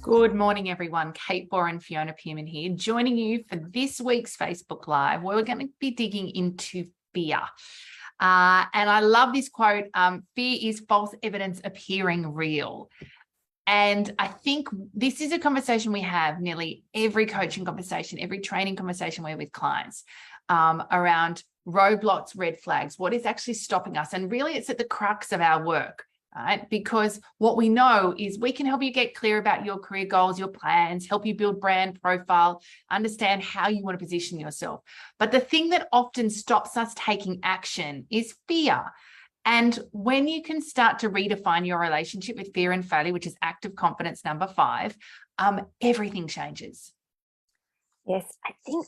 Good morning, everyone. Kate and Fiona Pierman here, joining you for this week's Facebook Live, where we're going to be digging into fear. And I love this quote, fear is false evidence appearing real. And I think this is a conversation we have nearly every coaching conversation, every training conversation we're with clients around roadblocks, red flags, what is actually stopping us. And really it's at the crux of our work. Right? Because what we know is we can help you get clear about your career goals, your plans, help you build brand profile, understand how you want to position yourself. But the thing that often stops us taking action is fear. And when you can start to redefine your relationship with fear and failure, which is active confidence number 5, everything changes. Yes, I think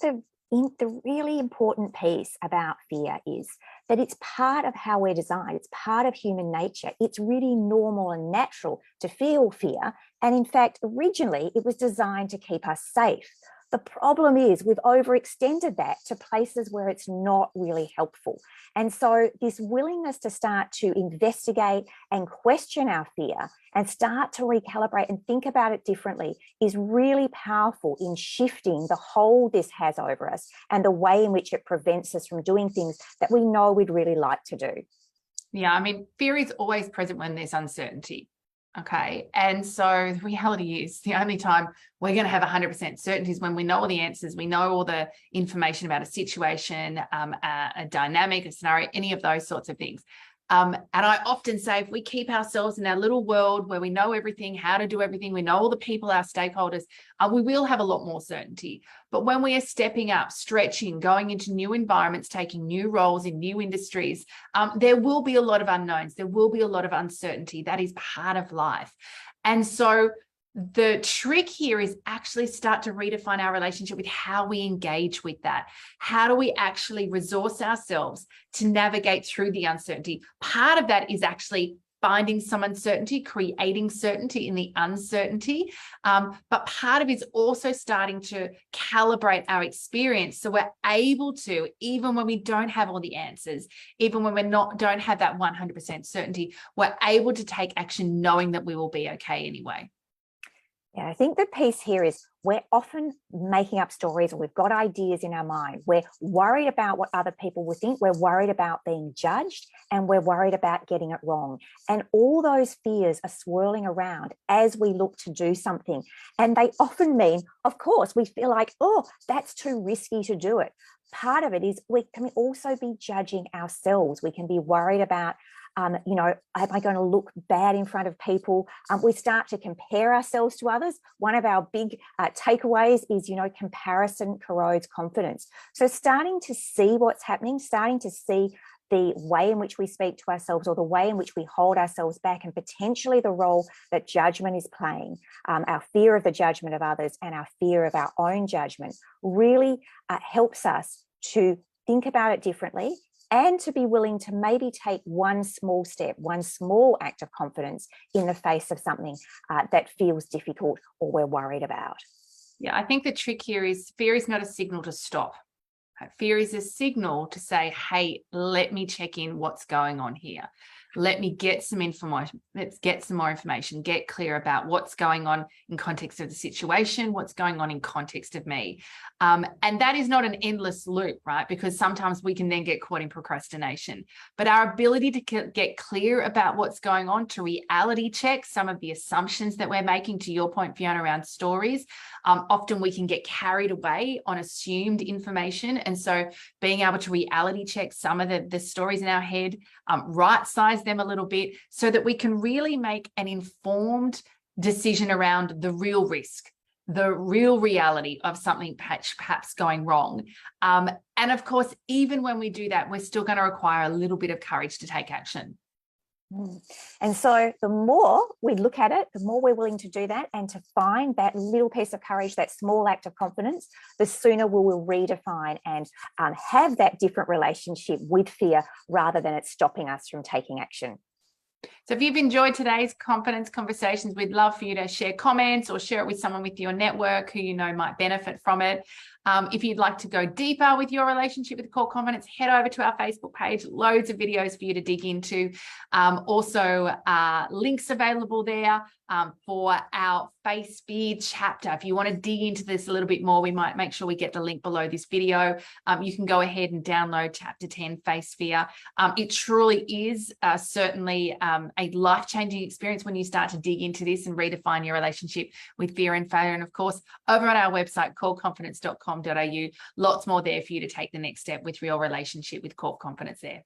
the really important piece about fear is that it's part of how we're designed. It's part of human nature. It's really normal and natural to feel fear. And in fact, originally it was designed to keep us safe. The problem is we've overextended that to places where it's not really helpful. And so this willingness to start to investigate and question our fear and start to recalibrate and think about it differently is really powerful in shifting the hold this has over us and the way in which it prevents us from doing things that we know we'd really like to do. Yeah, I mean, fear is always present when there's uncertainty. Okay. And so the reality is the only time we're going to have 100% certainty is when we know all the answers, we know all the information about a situation, a dynamic, a scenario, any of those sorts of things. And I often say, if we keep ourselves in our little world where we know everything, how to do everything, we know all the people, our stakeholders, we will have a lot more certainty. But when we are stepping up, stretching, going into new environments, taking new roles in new industries, there will be a lot of unknowns. There will be a lot of uncertainty. That is part of life. And so the trick here is actually start to redefine our relationship with how we engage with that. How do we actually resource ourselves to navigate through the uncertainty? Part of that is actually finding some uncertainty, creating certainty in the uncertainty. But part of it is also starting to calibrate our experience. So we're able to, even when we don't have all the answers, even when don't have that 100% certainty, we're able to take action knowing that we will be okay anyway. Yeah, I think the piece here is we're often making up stories, or we've got ideas in our mind. We're worried about what other people will think. We're worried about being judged, and we're worried about getting it wrong. And all those fears are swirling around as we look to do something. And they often mean, of course, we feel like, oh, that's too risky to do it. Part of it is we can also be judging ourselves. We can be worried about am I going to look bad in front of people? We start to compare ourselves to others. One of our big takeaways is, comparison corrodes confidence. So starting to see what's happening, starting to see the way in which we speak to ourselves or the way in which we hold ourselves back, and potentially the role that judgment is playing, our fear of the judgment of others and our fear of our own judgment really helps us to think about it differently, and to be willing to maybe take one small step, one small act of confidence in the face of something that feels difficult or we're worried about. Yeah, I think the trick here is fear is not a signal to stop. Fear is a signal to say, hey, let me check in what's going on here. Let me get some information. Let's get some more information, get clear about what's going on in context of the situation, what's going on in context of me. And that is not an endless loop, right? Because sometimes we can then get caught in procrastination. But our ability to get clear about what's going on, to reality check some of the assumptions that we're making, to your point, Fiona, around stories, often we can get carried away on assumed information. And so being able to reality check some of the stories in our head, right size them a little bit so that we can really make an informed decision around the real risk, the real reality of something perhaps going wrong. And of course, even when we do that, we're still going to require a little bit of courage to take action. And so the more we look at it, the more we're willing to do that and to find that little piece of courage, that small act of confidence, the sooner we will redefine and have that different relationship with fear rather than it stopping us from taking action. So if you've enjoyed today's confidence conversations, we'd love for you to share comments or share it with someone with your network who you know might benefit from it. If you'd like to go deeper with your relationship with core confidence, head over to our Facebook page. Loads of videos for you to dig into. Also, links available there for our face fear chapter. If you want to dig into this a little bit more, we might make sure we get the link below this video. You can go ahead and download chapter 10, face fear. It truly is certainly a life-changing experience when you start to dig into this and redefine your relationship with fear and failure. And of course, over on our website, coreconfidence.com.au, lots more there for you to take the next step with your relationship with core confidence there.